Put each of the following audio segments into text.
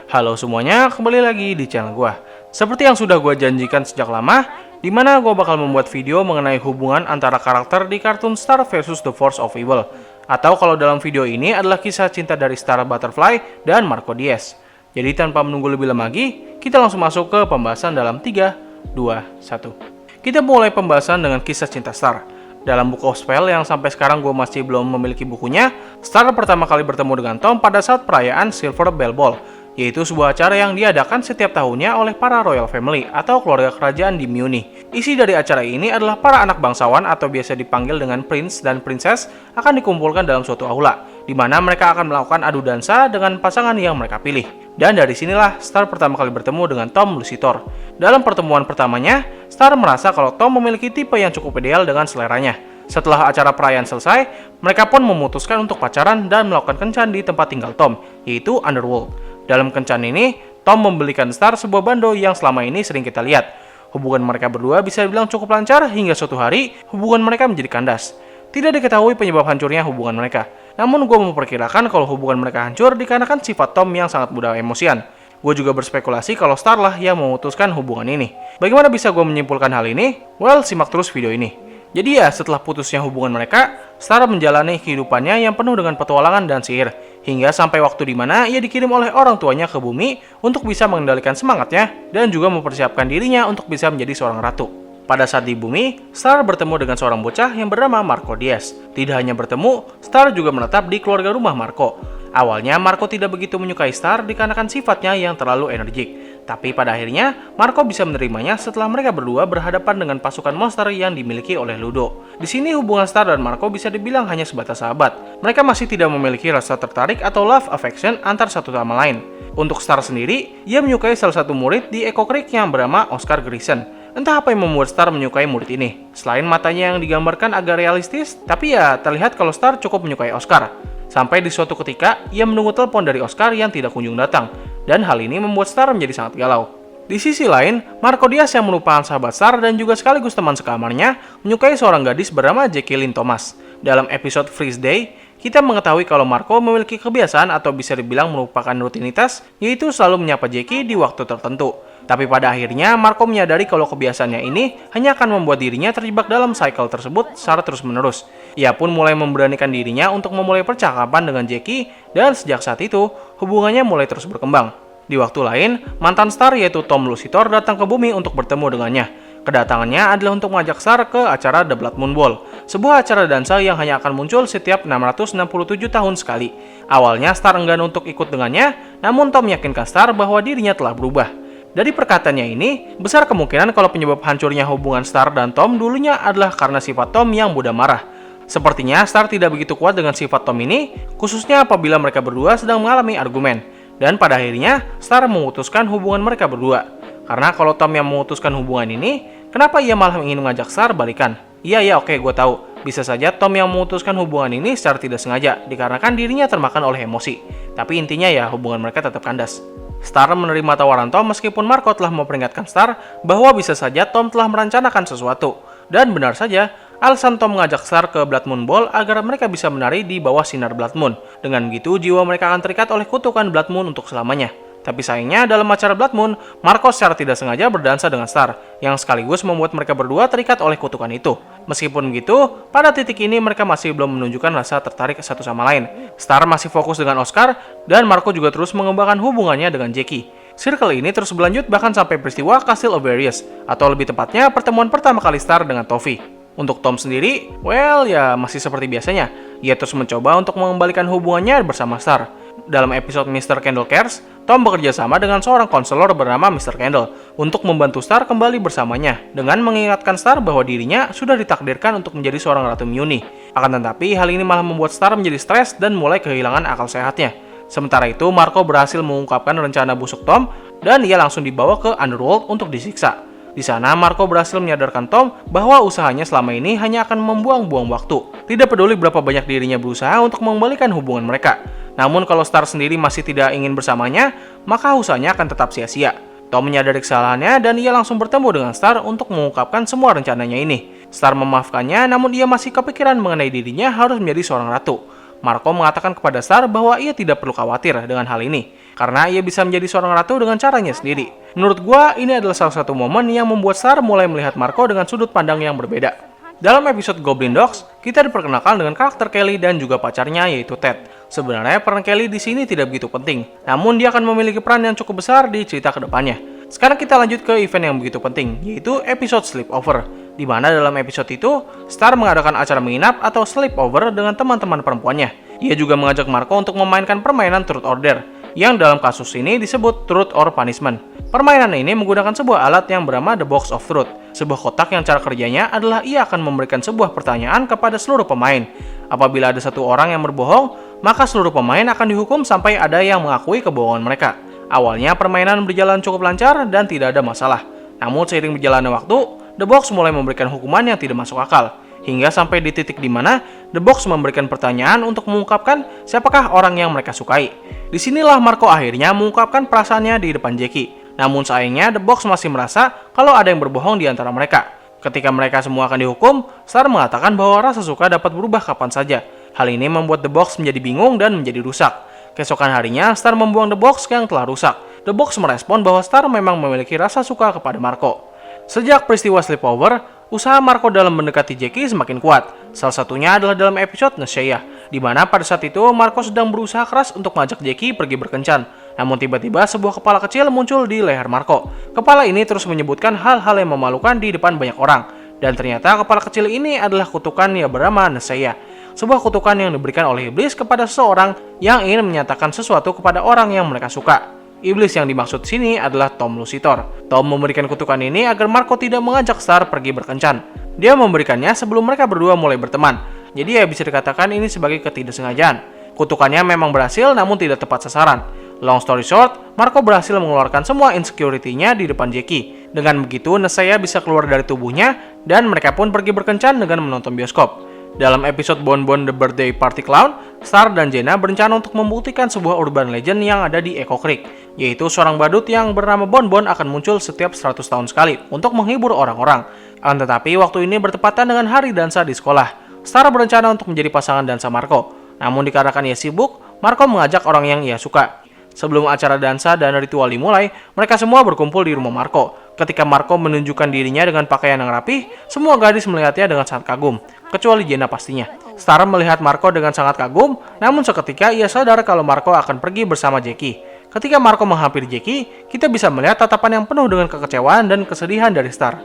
Halo semuanya, kembali lagi di channel gua. Seperti yang sudah gua janjikan sejak lama, di mana gua bakal membuat video mengenai hubungan antara karakter di kartun Star versus The Force of Evil. Atau kalau dalam video ini adalah kisah cinta dari Star Butterfly dan Marco Diaz. Jadi tanpa menunggu lebih lama lagi, kita langsung masuk ke pembahasan dalam 3, 2, 1. Kita mulai pembahasan dengan kisah cinta Star. Dalam buku Spell yang sampai sekarang gue masih belum memiliki bukunya, Star pertama kali bertemu dengan Tom pada saat perayaan Silver Bell Ball, yaitu sebuah acara yang diadakan setiap tahunnya oleh para Royal Family atau keluarga kerajaan di Muni. Isi dari acara ini adalah para anak bangsawan atau biasa dipanggil dengan Prince dan Princess akan dikumpulkan dalam suatu aula, di mana mereka akan melakukan adu dansa dengan pasangan yang mereka pilih. Dan dari sinilah Star pertama kali bertemu dengan Tom Lucitor. Dalam pertemuan pertamanya, Star merasa kalau Tom memiliki tipe yang cukup ideal dengan seleranya. Setelah acara perayaan selesai, mereka pun memutuskan untuk pacaran dan melakukan kencan di tempat tinggal Tom, yaitu Underworld. Dalam kencan ini, Tom membelikan Star sebuah bando yang selama ini sering kita lihat. Hubungan mereka berdua bisa dibilang cukup lancar hingga suatu hari hubungan mereka menjadi kandas. Tidak diketahui penyebab hancurnya hubungan mereka. Namun gue memperkirakan kalau hubungan mereka hancur dikarenakan sifat Tom yang sangat mudah emosian. Gue juga berspekulasi kalau Star lah yang memutuskan hubungan ini. Bagaimana bisa gue menyimpulkan hal ini? Well, simak terus video ini. Jadi ya, setelah putusnya hubungan mereka, Star menjalani kehidupannya yang penuh dengan petualangan dan sihir, hingga sampai waktu di mana ia dikirim oleh orang tuanya ke bumi untuk bisa mengendalikan semangatnya dan juga mempersiapkan dirinya untuk bisa menjadi seorang ratu. Pada saat di bumi, Star bertemu dengan seorang bocah yang bernama Marco Diaz. Tidak hanya bertemu, Star juga menetap di keluarga rumah Marco. Awalnya Marco tidak begitu menyukai Star dikarenakan sifatnya yang terlalu energik. Tapi pada akhirnya, Marco bisa menerimanya setelah mereka berdua berhadapan dengan pasukan monster yang dimiliki oleh Ludo. Di sini hubungan Star dan Marco bisa dibilang hanya sebatas sahabat. Mereka masih tidak memiliki rasa tertarik atau love affection antar satu sama lain. Untuk Star sendiri, ia menyukai salah satu murid di Echo Creek yang bernama Oscar Grayson. Entah apa yang membuat Star menyukai murid ini. Selain matanya yang digambarkan agak realistis, tapi ya terlihat kalau Star cukup menyukai Oscar. Sampai di suatu ketika, ia menunggu telepon dari Oscar yang tidak kunjung datang. Dan hal ini membuat Star menjadi sangat galau. Di sisi lain, Marco Diaz yang merupakan sahabat Star dan juga sekaligus teman sekamarnya, menyukai seorang gadis bernama Jacqueline Thomas. Dalam episode Freeze Day, kita mengetahui kalau Marco memiliki kebiasaan atau bisa dibilang merupakan rutinitas, yaitu selalu menyapa Jackie di waktu tertentu. Tapi pada akhirnya, Marco menyadari kalau kebiasaannya ini hanya akan membuat dirinya terjebak dalam cycle tersebut secara terus-menerus. Ia pun mulai memberanikan dirinya untuk memulai percakapan dengan Jackie, dan sejak saat itu, hubungannya mulai terus berkembang. Di waktu lain, mantan Star yaitu Tom Lucitor datang ke bumi untuk bertemu dengannya. Kedatangannya adalah untuk mengajak Star ke acara The Blood Moon Ball, sebuah acara dansa yang hanya akan muncul setiap 667 tahun sekali. Awalnya Star enggan untuk ikut dengannya, namun Tom meyakinkan Star bahwa dirinya telah berubah. Dari perkataannya ini, besar kemungkinan kalau penyebab hancurnya hubungan Star dan Tom dulunya adalah karena sifat Tom yang mudah marah. Sepertinya Star tidak begitu kuat dengan sifat Tom ini, khususnya apabila mereka berdua sedang mengalami argumen. Dan pada akhirnya, Star memutuskan hubungan mereka berdua. Karena kalau Tom yang memutuskan hubungan ini, kenapa ia malah ingin mengajak Star balikan? Iya, oke, gue tahu. Bisa saja Tom yang memutuskan hubungan ini secara tidak sengaja, dikarenakan dirinya termakan oleh emosi. Tapi intinya ya, hubungan mereka tetap kandas. Star menerima tawaran Tom meskipun Marco telah memperingatkan Star bahwa bisa saja Tom telah merencanakan sesuatu. Dan benar saja, alasan Tom mengajak Star ke Blood Moon Ball agar mereka bisa menari di bawah sinar Blood Moon. Dengan begitu, jiwa mereka akan terikat oleh kutukan Blood Moon untuk selamanya. Tapi sayangnya dalam acara Blood Moon, Marco secara tidak sengaja berdansa dengan Star, yang sekaligus membuat mereka berdua terikat oleh kutukan itu. Meskipun begitu, pada titik ini mereka masih belum menunjukkan rasa tertarik satu sama lain. Star masih fokus dengan Oscar, dan Marco juga terus mengembangkan hubungannya dengan Jackie. Circle ini terus berlanjut bahkan sampai peristiwa Castle of Various, atau lebih tepatnya pertemuan pertama kali Star dengan Toffee. Untuk Tom sendiri, well ya masih seperti biasanya. Ia terus mencoba untuk mengembalikan hubungannya bersama Star. Dalam episode Mr. Candle Cares, Tom bekerja sama dengan seorang konselor bernama Mr. Candle untuk membantu Star kembali bersamanya dengan mengingatkan Star bahwa dirinya sudah ditakdirkan untuk menjadi seorang Ratu Muni. Akan tetapi, hal ini malah membuat Star menjadi stres dan mulai kehilangan akal sehatnya. Sementara itu, Marco berhasil mengungkapkan rencana busuk Tom dan ia langsung dibawa ke Underworld untuk disiksa. Di sana, Marco berhasil menyadarkan Tom bahwa usahanya selama ini hanya akan membuang-buang waktu. Tidak peduli berapa banyak dirinya berusaha untuk mengembalikan hubungan mereka. Namun kalau Star sendiri masih tidak ingin bersamanya, maka usahanya akan tetap sia-sia. Tom menyadari kesalahannya dan ia langsung bertemu dengan Star untuk mengungkapkan semua rencananya ini. Star memaafkannya, namun ia masih kepikiran mengenai dirinya harus menjadi seorang ratu. Marco mengatakan kepada Star bahwa ia tidak perlu khawatir dengan hal ini, karena ia bisa menjadi seorang ratu dengan caranya sendiri. Menurut gua, ini adalah salah satu momen yang membuat Star mulai melihat Marco dengan sudut pandang yang berbeda. Dalam episode Goblin Dogs, kita diperkenalkan dengan karakter Kelly dan juga pacarnya yaitu Ted. Sebenarnya peran Kelly di sini tidak begitu penting, namun dia akan memiliki peran yang cukup besar di cerita kedepannya. Sekarang kita lanjut ke event yang begitu penting, yaitu episode Sleepover. Di mana dalam episode itu, Star mengadakan acara menginap atau sleepover dengan teman-teman perempuannya. Ia juga mengajak Marco untuk memainkan permainan Truth or Dare, yang dalam kasus ini disebut Truth or Punishment. Permainan ini menggunakan sebuah alat yang bernama The Box of Truth, sebuah kotak yang cara kerjanya adalah ia akan memberikan sebuah pertanyaan kepada seluruh pemain. Apabila ada satu orang yang berbohong, maka seluruh pemain akan dihukum sampai ada yang mengakui kebohongan mereka. Awalnya permainan berjalan cukup lancar dan tidak ada masalah. Namun seiring berjalannya waktu, The Box mulai memberikan hukuman yang tidak masuk akal. Hingga sampai di titik di mana The Box memberikan pertanyaan untuk mengungkapkan siapakah orang yang mereka sukai. Disinilah Marco akhirnya mengungkapkan perasaannya di depan Jackie. Namun sayangnya The Box masih merasa kalau ada yang berbohong di antara mereka. Ketika mereka semua akan dihukum, Star mengatakan bahwa rasa suka dapat berubah kapan saja. Hal ini membuat The Box menjadi bingung dan menjadi rusak. Keesokan harinya, Star membuang The Box yang telah rusak. The Box merespon bahwa Star memang memiliki rasa suka kepada Marco. Sejak peristiwa Sleepover, usaha Marco dalam mendekati Jackie semakin kuat. Salah satunya adalah dalam episode Nashaya, di mana pada saat itu Marco sedang berusaha keras untuk mengajak Jackie pergi berkencan. Namun tiba-tiba sebuah kepala kecil muncul di leher Marco. Kepala ini terus menyebutkan hal-hal yang memalukan di depan banyak orang. Dan ternyata kepala kecil ini adalah kutukan yang bernama Nashaya. Sebuah kutukan yang diberikan oleh iblis kepada seseorang yang ingin menyatakan sesuatu kepada orang yang mereka suka. Iblis yang dimaksud sini adalah Tom Lucitor. Tom memberikan kutukan ini agar Marco tidak mengajak Star pergi berkencan. Dia memberikannya sebelum mereka berdua mulai berteman. Jadi ya bisa dikatakan ini sebagai ketidaksengajaan. Kutukannya memang berhasil namun tidak tepat sasaran. Long story short, Marco berhasil mengeluarkan semua insecurity-nya di depan Jackie. Dengan begitu, Nashaya bisa keluar dari tubuhnya dan mereka pun pergi berkencan dengan menonton bioskop. Dalam episode Bon Bon The Birthday Party Clown, Star dan Jenna berencana untuk membuktikan sebuah urban legend yang ada di Echo Creek, yaitu seorang badut yang bernama Bon Bon akan muncul setiap 100 tahun sekali untuk menghibur orang-orang. Tetapi waktu ini bertepatan dengan hari dansa di sekolah. Star berencana untuk menjadi pasangan dansa Marco. Namun dikarenakan ia sibuk, Marco mengajak orang yang ia suka. Sebelum acara dansa dan ritual dimulai, mereka semua berkumpul di rumah Marco. Ketika Marco menunjukkan dirinya dengan pakaian yang rapi, semua gadis melihatnya dengan sangat kagum, kecuali Jenna pastinya. Star melihat Marco dengan sangat kagum, namun seketika ia sadar kalau Marco akan pergi bersama Jackie. Ketika Marco menghampiri Jackie, kita bisa melihat tatapan yang penuh dengan kekecewaan dan kesedihan dari Star.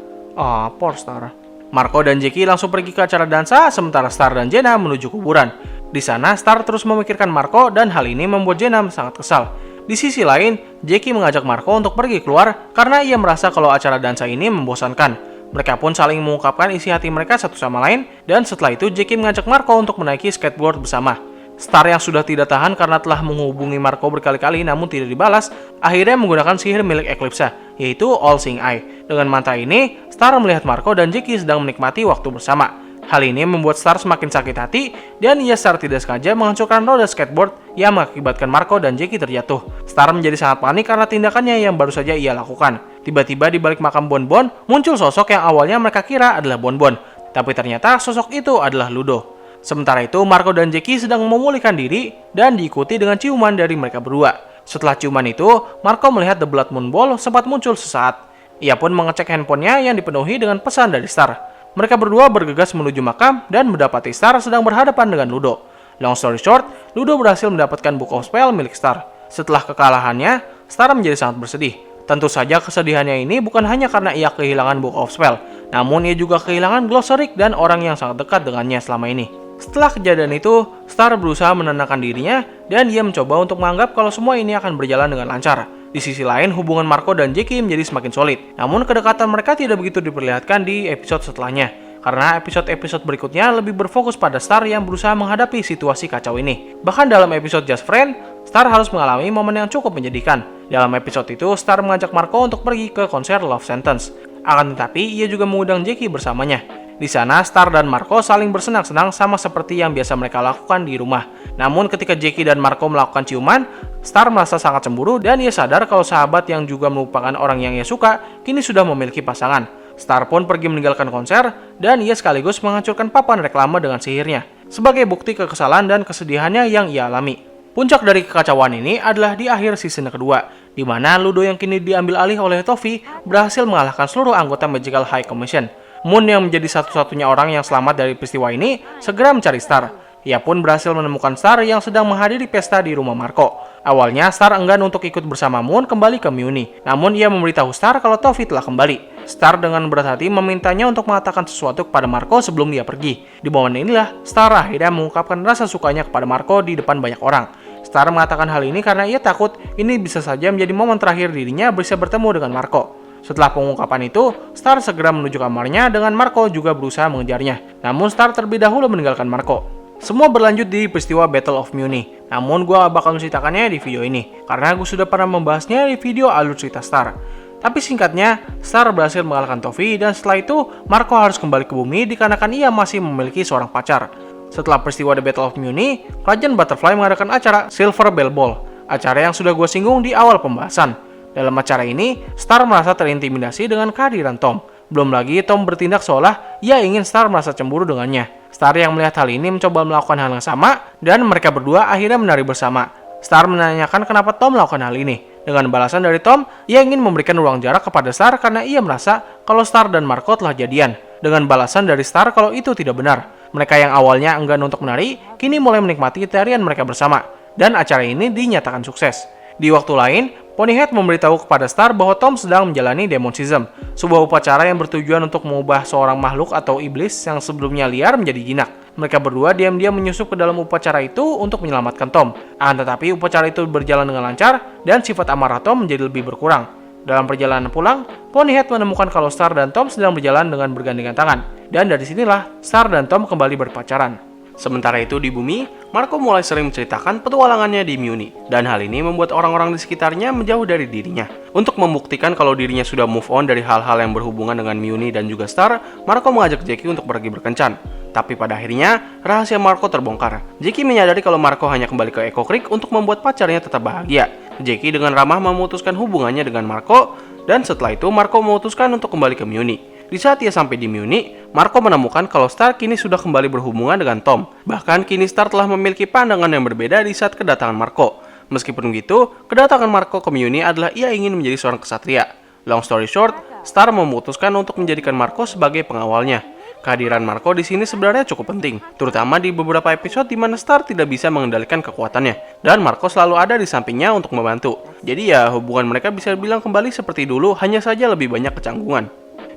Poor Star. Marco dan Jackie langsung pergi ke acara dansa, sementara Star dan Jenna menuju kuburan. Di sana, Star terus memikirkan Marco dan hal ini membuat Jenna sangat kesal. Di sisi lain, Jackie mengajak Marco untuk pergi keluar karena ia merasa kalau acara dansa ini membosankan. Mereka pun saling mengungkapkan isi hati mereka satu sama lain, dan setelah itu Jackie mengajak Marco untuk menaiki skateboard bersama. Star yang sudah tidak tahan karena telah menghubungi Marco berkali-kali namun tidak dibalas, akhirnya menggunakan sihir milik Eclipse, yaitu All Seeing Eye. Dengan mantra ini, Star melihat Marco dan Jackie sedang menikmati waktu bersama. Hal ini membuat Star semakin sakit hati dan ia secara tidak sengaja menghancurkan roda skateboard yang mengakibatkan Marco dan Jackie terjatuh. Star menjadi sangat panik karena tindakannya yang baru saja ia lakukan. Tiba-tiba di balik makam Bon Bon muncul sosok yang awalnya mereka kira adalah Bon Bon, tapi ternyata sosok itu adalah Ludo. Sementara itu Marco dan Jackie sedang memulihkan diri dan diikuti dengan ciuman dari mereka berdua. Setelah ciuman itu, Marco melihat The Blood Moon Ball sempat muncul sesaat. Ia pun mengecek handphonenya yang dipenuhi dengan pesan dari Star. Mereka berdua bergegas menuju makam dan mendapati Star sedang berhadapan dengan Ludo. Long story short, Ludo berhasil mendapatkan Book of Spell milik Star. Setelah kekalahannya, Star menjadi sangat bersedih. Tentu saja kesedihannya ini bukan hanya karena ia kehilangan Book of Spell, namun ia juga kehilangan Glossaryck dan orang yang sangat dekat dengannya selama ini. Setelah kejadian itu, Star berusaha menenangkan dirinya dan ia mencoba untuk menganggap kalau semua ini akan berjalan dengan lancar. Di sisi lain, hubungan Marco dan Jackie menjadi semakin solid. Namun kedekatan mereka tidak begitu diperlihatkan di episode setelahnya. Karena episode-episode berikutnya lebih berfokus pada Star yang berusaha menghadapi situasi kacau ini. Bahkan dalam episode Just Friend, Star harus mengalami momen yang cukup menyedihkan. Dalam episode itu, Star mengajak Marco untuk pergi ke konser Love Sentence. Akan tetapi, ia juga mengundang Jackie bersamanya. Di sana, Star dan Marco saling bersenang-senang sama seperti yang biasa mereka lakukan di rumah. Namun ketika Jackie dan Marco melakukan ciuman, Star merasa sangat cemburu dan ia sadar kalau sahabat yang juga merupakan orang yang ia suka kini sudah memiliki pasangan. Star pun pergi meninggalkan konser dan ia sekaligus menghancurkan papan reklame dengan sihirnya sebagai bukti kekesalan dan kesedihannya yang ia alami. Puncak dari kekacauan ini adalah di akhir season kedua, di mana Ludo yang kini diambil alih oleh Toffee berhasil mengalahkan seluruh anggota Magical High Commission. Moon yang menjadi satu-satunya orang yang selamat dari peristiwa ini segera mencari Star. Ia pun berhasil menemukan Star yang sedang menghadiri pesta di rumah Marco. Awalnya Star enggan untuk ikut bersama Moon kembali ke Muni, namun ia memberitahu Star kalau Toffee telah kembali. Star dengan berat hati memintanya untuk mengatakan sesuatu kepada Marco sebelum dia pergi. Di momen inilah Star akhirnya mengungkapkan rasa sukanya kepada Marco di depan banyak orang. Star mengatakan hal ini karena ia takut ini bisa saja menjadi momen terakhir dirinya bisa bertemu dengan Marco. Setelah pengungkapan itu, Star segera menuju kamarnya dengan Marco juga berusaha mengejarnya. Namun Star terlebih dahulu meninggalkan Marco. Semua berlanjut di peristiwa Battle of Muni. Namun gue bakal menceritakannya di video ini, karena gue sudah pernah membahasnya di video alur cerita Star. Tapi singkatnya, Star berhasil mengalahkan Toffee dan setelah itu, Marco harus kembali ke bumi dikarenakan ia masih memiliki seorang pacar. Setelah peristiwa The Battle of Muni, Kerajaan Butterfly mengadakan acara Silver Bell Ball, acara yang sudah gue singgung di awal pembahasan. Dalam acara ini, Star merasa terintimidasi dengan kehadiran Tom. Belum lagi Tom bertindak seolah ia ingin Star merasa cemburu dengannya. Star yang melihat hal ini mencoba melakukan hal yang sama, dan mereka berdua akhirnya menari bersama. Star menanyakan kenapa Tom melakukan hal ini. Dengan balasan dari Tom, ia ingin memberikan ruang jarak kepada Star karena ia merasa kalau Star dan Marco telah jadian. Dengan balasan dari Star kalau itu tidak benar. Mereka yang awalnya enggan untuk menari, kini mulai menikmati tarian mereka bersama. Dan acara ini dinyatakan sukses. Di waktu lain, Ponyhead memberitahu kepada Star bahwa Tom sedang menjalani Demonism, sebuah upacara yang bertujuan untuk mengubah seorang makhluk atau iblis yang sebelumnya liar menjadi jinak. Mereka berdua diam-diam menyusup ke dalam upacara itu untuk menyelamatkan Tom. Tetapi upacara itu berjalan dengan lancar dan sifat amarah Tom menjadi lebih berkurang. Dalam perjalanan pulang, Ponyhead menemukan kalau Star dan Tom sedang berjalan dengan bergandengan tangan. Dan dari sinilah Star dan Tom kembali berpacaran. Sementara itu di bumi, Marco mulai sering menceritakan petualangannya di Muni. Dan hal ini membuat orang-orang di sekitarnya menjauh dari dirinya. Untuk membuktikan kalau dirinya sudah move on dari hal-hal yang berhubungan dengan Muni dan juga Star, Marco mengajak Jackie untuk pergi berkencan. Tapi pada akhirnya, rahasia Marco terbongkar. Jackie menyadari kalau Marco hanya kembali ke Echo Creek untuk membuat pacarnya tetap bahagia. Jackie dengan ramah memutuskan hubungannya dengan Marco, dan setelah itu Marco memutuskan untuk kembali ke Muni. Di saat ia sampai di Muni, Marco menemukan kalau Star kini sudah kembali berhubungan dengan Tom. Bahkan kini Star telah memiliki pandangan yang berbeda di saat kedatangan Marco. Meskipun begitu, kedatangan Marco ke Muni adalah ia ingin menjadi seorang ksatria. Long story short, Star memutuskan untuk menjadikan Marco sebagai pengawalnya. Kehadiran Marco di sini sebenarnya cukup penting, terutama di beberapa episode di mana Star tidak bisa mengendalikan kekuatannya, dan Marco selalu ada di sampingnya untuk membantu. Jadi ya, hubungan mereka bisa dibilang kembali seperti dulu, hanya saja lebih banyak kecanggungan.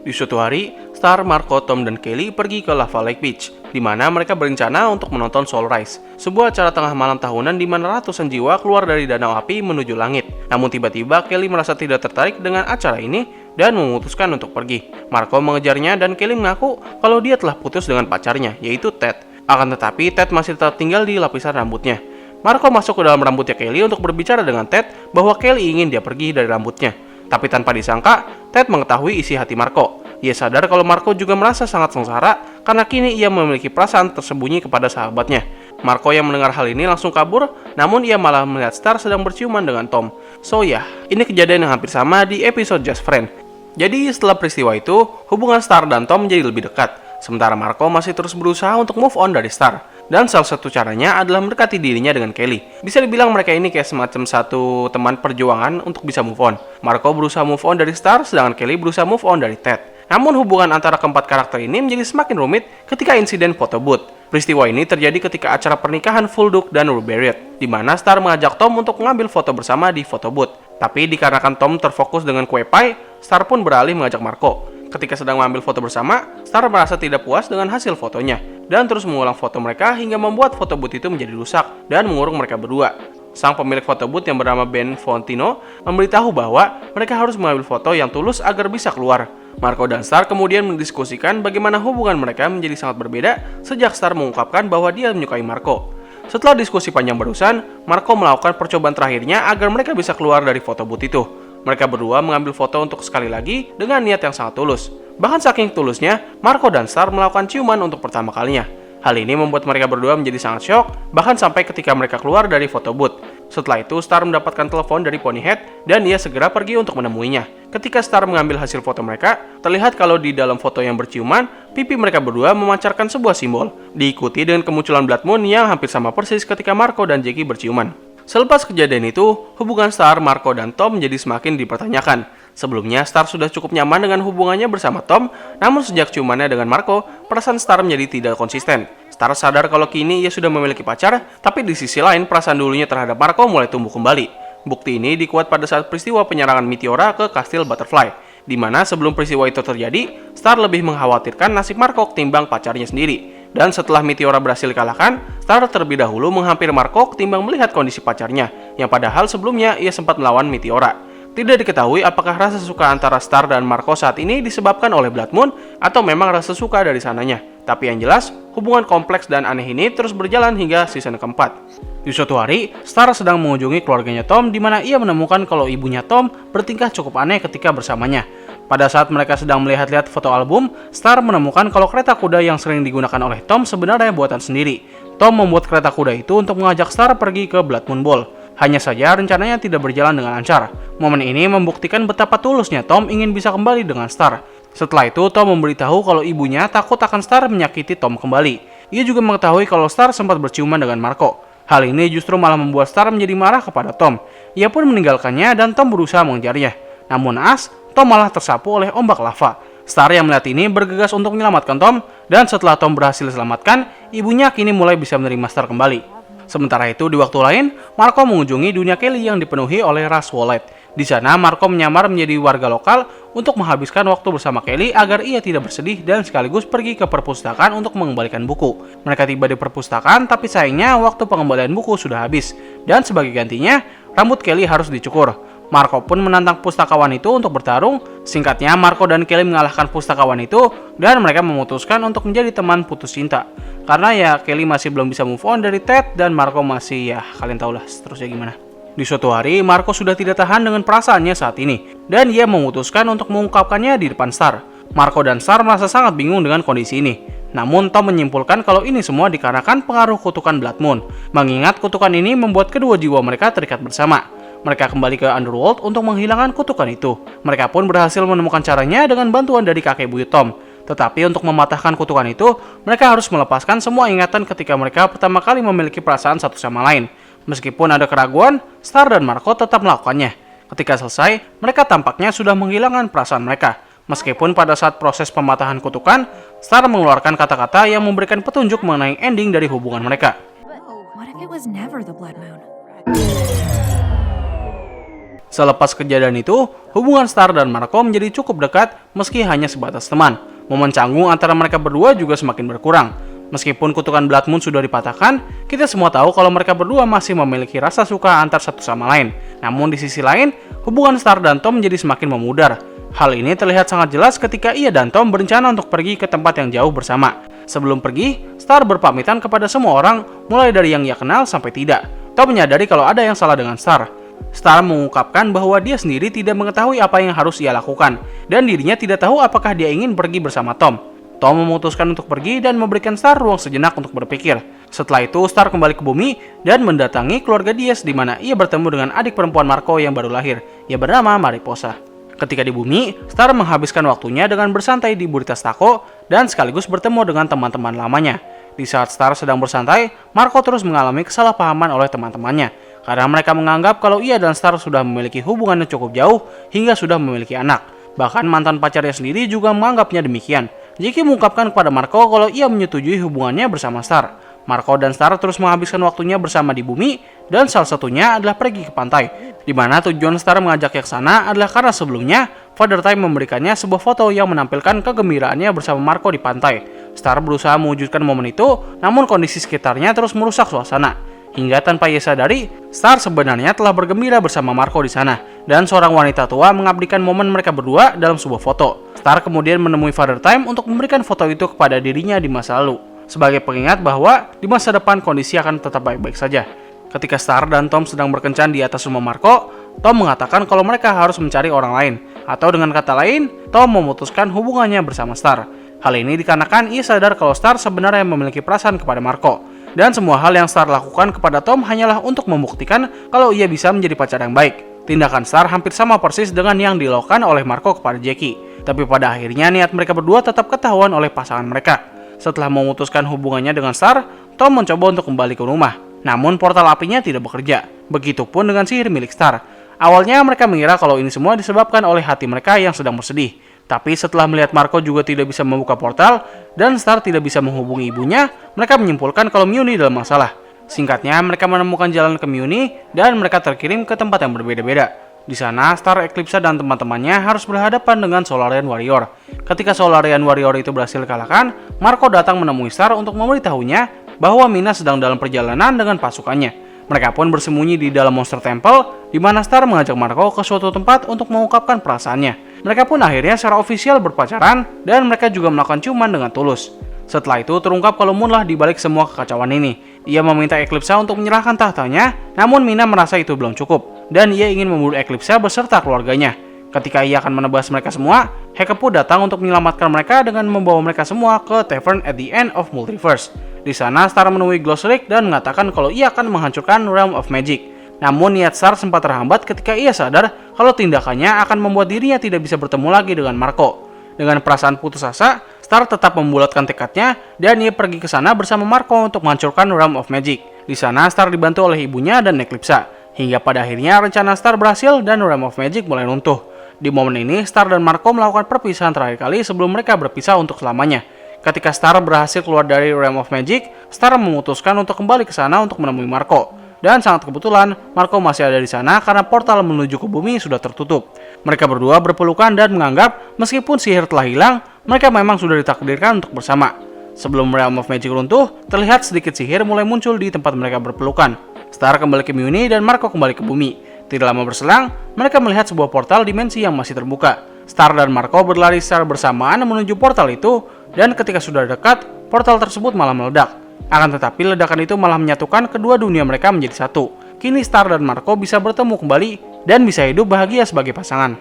Di suatu hari, Star, Marco, Tom, dan Kelly pergi ke Lava Lake Beach, di mana mereka berencana untuk menonton Soul Rise, sebuah acara tengah malam tahunan di mana ratusan jiwa keluar dari danau api menuju langit. Namun tiba-tiba Kelly merasa tidak tertarik dengan acara ini dan memutuskan untuk pergi. Marco mengejarnya dan Kelly mengaku kalau dia telah putus dengan pacarnya, yaitu Ted. Akan tetapi Ted masih tetap tinggal di lapisan rambutnya. Marco masuk ke dalam rambutnya Kelly untuk berbicara dengan Ted bahwa Kelly ingin dia pergi dari rambutnya. Tapi tanpa disangka, Ted mengetahui isi hati Marco. Ia sadar kalau Marco juga merasa sangat sengsara karena kini ia memiliki perasaan tersembunyi kepada sahabatnya. Marco yang mendengar hal ini langsung kabur, namun ia malah melihat Star sedang berciuman dengan Tom. So ya, ini kejadian yang hampir sama di episode Just Friend. Jadi setelah peristiwa itu, hubungan Star dan Tom menjadi lebih dekat. Sementara Marco masih terus berusaha untuk move on dari Star. Dan salah satu caranya adalah mendekati dirinya dengan Kelly. Bisa dibilang mereka ini kayak semacam satu teman perjuangan untuk bisa move on. Marco berusaha move on dari Star, sedangkan Kelly berusaha move on dari Ted. Namun hubungan antara keempat karakter ini menjadi semakin rumit ketika insiden photo booth. Peristiwa ini terjadi ketika acara pernikahan Full Duke dan Ruby Riot, di mana Star mengajak Tom untuk mengambil foto bersama di photo booth. Tapi dikarenakan Tom terfokus dengan kue pie, Star pun beralih mengajak Marco. Ketika sedang mengambil foto bersama, Star merasa tidak puas dengan hasil fotonya, dan terus mengulang foto mereka hingga membuat foto booth itu menjadi rusak dan mengurung mereka berdua. Sang pemilik foto booth yang bernama Ben Fontino memberitahu bahwa mereka harus mengambil foto yang tulus agar bisa keluar. Marco dan Star kemudian mendiskusikan bagaimana hubungan mereka menjadi sangat berbeda sejak Star mengungkapkan bahwa dia menyukai Marco. Setelah diskusi panjang barusan, Marco melakukan percobaan terakhirnya agar mereka bisa keluar dari foto booth itu. Mereka berdua mengambil foto untuk sekali lagi dengan niat yang sangat tulus. Bahkan saking tulusnya, Marco dan Star melakukan ciuman untuk pertama kalinya. Hal ini membuat mereka berdua menjadi sangat syok, bahkan sampai ketika mereka keluar dari foto booth. Setelah itu, Star mendapatkan telepon dari Ponyhead dan ia segera pergi untuk menemuinya. Ketika Star mengambil hasil foto mereka, terlihat kalau di dalam foto yang berciuman, pipi mereka berdua memancarkan sebuah simbol, diikuti dengan kemunculan Blood Moon yang hampir sama persis ketika Marco dan Jackie berciuman. Selepas kejadian itu, hubungan Star, Marco, dan Tom menjadi semakin dipertanyakan. Sebelumnya, Star sudah cukup nyaman dengan hubungannya bersama Tom, namun sejak ciumannya dengan Marco, perasaan Star menjadi tidak konsisten. Star sadar kalau kini ia sudah memiliki pacar, tapi di sisi lain perasaan dulunya terhadap Marco mulai tumbuh kembali. Bukti ini dikuat pada saat peristiwa penyerangan Meteora ke Kastil Butterfly, di mana sebelum peristiwa itu terjadi, Star lebih mengkhawatirkan nasib Marco ketimbang pacarnya sendiri. Dan setelah Meteora berhasil dikalahkan, Star terlebih dahulu menghampiri Marco ketimbang melihat kondisi pacarnya, yang padahal sebelumnya ia sempat melawan Meteora. Tidak diketahui apakah rasa suka antara Star dan Marco saat ini disebabkan oleh Blood Moon atau memang rasa suka dari sananya. Tapi yang jelas, hubungan kompleks dan aneh ini terus berjalan hingga season keempat. Di suatu hari, Star sedang mengunjungi keluarganya Tom di mana ia menemukan kalau ibunya Tom bertingkah cukup aneh ketika bersamanya. Pada saat mereka sedang melihat-lihat foto album, Star menemukan kalau kereta kuda yang sering digunakan oleh Tom sebenarnya buatan sendiri. Tom membuat kereta kuda itu untuk mengajak Star pergi ke Blood Moon Ball. Hanya saja rencananya tidak berjalan dengan lancar. Momen ini membuktikan betapa tulusnya Tom ingin bisa kembali dengan Star. Setelah itu, Tom memberitahu kalau ibunya takut akan Star menyakiti Tom kembali. Ia juga mengetahui kalau Star sempat berciuman dengan Marco. Hal ini justru malah membuat Star menjadi marah kepada Tom. Ia pun meninggalkannya dan Tom berusaha mengejarnya. Namun naas, Tom malah tersapu oleh ombak lava. Star yang melihat ini bergegas untuk menyelamatkan Tom, dan setelah Tom berhasil diselamatkan, ibunya kini mulai bisa menerima Star kembali. Sementara itu, di waktu lain, Marco mengunjungi dunia Kelly yang dipenuhi oleh ras Wallet. Di sana, Marco menyamar menjadi warga lokal untuk menghabiskan waktu bersama Kelly agar ia tidak bersedih dan sekaligus pergi ke perpustakaan untuk mengembalikan buku. Mereka tiba di perpustakaan, tapi sayangnya waktu pengembalian buku sudah habis. Dan sebagai gantinya, rambut Kelly harus dicukur. Marco pun menantang pustakawan itu untuk bertarung. Singkatnya, Marco dan Kelly mengalahkan pustakawan itu dan mereka memutuskan untuk menjadi teman putus cinta. Karena ya Kelly masih belum bisa move on dari Ted dan Marco masih kalian tahulah seterusnya gimana. Di suatu hari, Marco sudah tidak tahan dengan perasaannya saat ini dan ia memutuskan untuk mengungkapkannya di depan Star. Marco dan Star merasa sangat bingung dengan kondisi ini. Namun Tom menyimpulkan kalau ini semua dikarenakan pengaruh kutukan Blood Moon. Mengingat kutukan ini membuat kedua jiwa mereka terikat bersama. Mereka kembali ke Underworld untuk menghilangkan kutukan itu. Mereka pun berhasil menemukan caranya dengan bantuan dari kakek buyut Tom. Tetapi untuk mematahkan kutukan itu, mereka harus melepaskan semua ingatan ketika mereka pertama kali memiliki perasaan satu sama lain. Meskipun ada keraguan, Star dan Marco tetap melakukannya. Ketika selesai, mereka tampaknya sudah menghilangkan perasaan mereka. Meskipun pada saat proses pematahan kutukan, Star mengeluarkan kata-kata yang memberikan petunjuk mengenai ending dari hubungan mereka. What if it was never the blood moon? Selepas kejadian itu, hubungan Star dan Marco menjadi cukup dekat meski hanya sebatas teman. Momen canggung antara mereka berdua juga semakin berkurang. Meskipun kutukan Blood Moon sudah dipatahkan, kita semua tahu kalau mereka berdua masih memiliki rasa suka antar satu sama lain. Namun di sisi lain, hubungan Star dan Tom menjadi semakin memudar. Hal ini terlihat sangat jelas ketika ia dan Tom berencana untuk pergi ke tempat yang jauh bersama. Sebelum pergi, Star berpamitan kepada semua orang, mulai dari yang ia kenal sampai tidak. Tom menyadari kalau ada yang salah dengan Star. Star mengungkapkan bahwa dia sendiri tidak mengetahui apa yang harus ia lakukan, dan dirinya tidak tahu apakah dia ingin pergi bersama Tom. Tom memutuskan untuk pergi dan memberikan Star ruang sejenak untuk berpikir. Setelah itu, Star kembali ke bumi dan mendatangi keluarga Diaz di mana ia bertemu dengan adik perempuan Marco yang baru lahir. Ia bernama Mariposa. Ketika di bumi, Star menghabiskan waktunya dengan bersantai di Burritas Taco dan sekaligus bertemu dengan teman-teman lamanya. Di saat Star sedang bersantai, Marco terus mengalami kesalahpahaman oleh teman-temannya. Karena mereka menganggap kalau ia dan Star sudah memiliki hubungan yang cukup jauh hingga sudah memiliki anak. Bahkan mantan pacarnya sendiri juga menganggapnya demikian. Jiki mengungkapkan kepada Marco kalau ia menyetujui hubungannya bersama Star. Marco dan Star terus menghabiskan waktunya bersama di bumi dan salah satunya adalah pergi ke pantai. Di mana tujuan Star mengajaknya ke sana adalah karena sebelumnya Father Time memberikannya sebuah foto yang menampilkan kegembiraannya bersama Marco di pantai. Star berusaha mewujudkan momen itu, namun kondisi sekitarnya terus merusak suasana. Hingga tanpa ia sadari, Star sebenarnya telah bergembira bersama Marco di sana, dan seorang wanita tua mengabdikan momen mereka berdua dalam sebuah foto. Star kemudian menemui Father Time untuk memberikan foto itu kepada dirinya di masa lalu, sebagai pengingat bahwa di masa depan kondisi akan tetap baik-baik saja. Ketika Star dan Tom sedang berkencan di atas rumah Marco, Tom mengatakan kalau mereka harus mencari orang lain, atau dengan kata lain, Tom memutuskan hubungannya bersama Star. Hal ini dikarenakan ia sadar kalau Star sebenarnya memiliki perasaan kepada Marco. Dan semua hal yang Star lakukan kepada Tom hanyalah untuk membuktikan kalau ia bisa menjadi pacar yang baik. Tindakan Star hampir sama persis dengan yang dilakukan oleh Marco kepada Jackie. Tapi pada akhirnya niat mereka berdua tetap ketahuan oleh pasangan mereka. Setelah memutuskan hubungannya dengan Star, Tom mencoba untuk kembali ke rumah. Namun portal apinya tidak bekerja. Begitupun dengan sihir milik Star. Awalnya mereka mengira kalau ini semua disebabkan oleh hati mereka yang sedang bersedih. Tapi setelah melihat Marco juga tidak bisa membuka portal dan Star tidak bisa menghubungi ibunya, mereka menyimpulkan kalau Muni dalam masalah. Singkatnya, mereka menemukan jalan ke Muni dan mereka terkirim ke tempat yang berbeda-beda. Di sana, Star, Eclipse, dan teman-temannya harus berhadapan dengan Solarian Warrior. Ketika Solarian Warrior itu berhasil dikalahkan, Marco datang menemui Star untuk memberitahunya bahwa Mina sedang dalam perjalanan dengan pasukannya. Mereka pun bersembunyi di dalam Monster Temple, di mana Star mengajak Marco ke suatu tempat untuk mengungkapkan perasaannya. Mereka pun akhirnya secara ofisial berpacaran, dan mereka juga melakukan ciuman dengan tulus. Setelah itu terungkap kalau Moon lah dibalik semua kekacauan ini. Ia meminta Eclipse untuk menyerahkan tahtanya, namun Mina merasa itu belum cukup, dan ia ingin membunuh Eclipse beserta keluarganya. Ketika ia akan menebas mereka semua, Hekepu datang untuk menyelamatkan mereka dengan membawa mereka semua ke Tavern at the End of Multiverse. Di sana, Star menemui Glosric dan mengatakan kalau ia akan menghancurkan Realm of Magic. Namun niat Star sempat terhambat ketika ia sadar kalau tindakannya akan membuat dirinya tidak bisa bertemu lagi dengan Marco. Dengan perasaan putus asa, Star tetap membulatkan tekadnya dan ia pergi ke sana bersama Marco untuk menghancurkan Realm of Magic. Di sana, Star dibantu oleh ibunya dan Eclipse. Hingga pada akhirnya rencana Star berhasil dan Realm of Magic mulai runtuh. Di momen ini, Star dan Marco melakukan perpisahan terakhir kali sebelum mereka berpisah untuk selamanya. Ketika Star berhasil keluar dari Realm of Magic, Star memutuskan untuk kembali ke sana untuk menemui Marco. Dan sangat kebetulan, Marco masih ada di sana karena portal menuju ke bumi sudah tertutup. Mereka berdua berpelukan dan menganggap meskipun sihir telah hilang, mereka memang sudah ditakdirkan untuk bersama. Sebelum Realm of Magic runtuh, terlihat sedikit sihir mulai muncul di tempat mereka berpelukan. Star kembali ke Muni dan Marco kembali ke bumi. Tidak lama berselang, mereka melihat sebuah portal dimensi yang masih terbuka. Star dan Marco berlari secara bersamaan menuju portal itu, dan ketika sudah dekat, portal tersebut malah meledak. Akan tetapi ledakan itu malah menyatukan kedua dunia mereka menjadi satu. Kini Star dan Marco bisa bertemu kembali dan bisa hidup bahagia sebagai pasangan.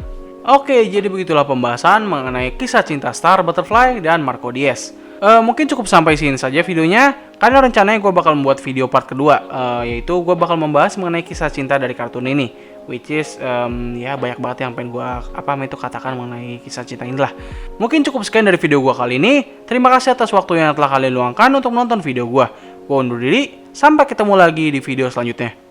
Oke, jadi begitulah pembahasan mengenai kisah cinta Star, Butterfly, dan Marco Diaz. Mungkin cukup sampai sini saja videonya, karena rencananya gue bakal membuat video part kedua, yaitu gue bakal membahas mengenai kisah cinta dari kartun ini, which is ya banyak banget yang pengen gue katakan mengenai kisah cinta inilah. Mungkin cukup sekian dari video gue kali ini. Terima kasih atas waktu yang telah kalian luangkan untuk menonton video gue. Gue undur diri, sampai ketemu lagi di video selanjutnya.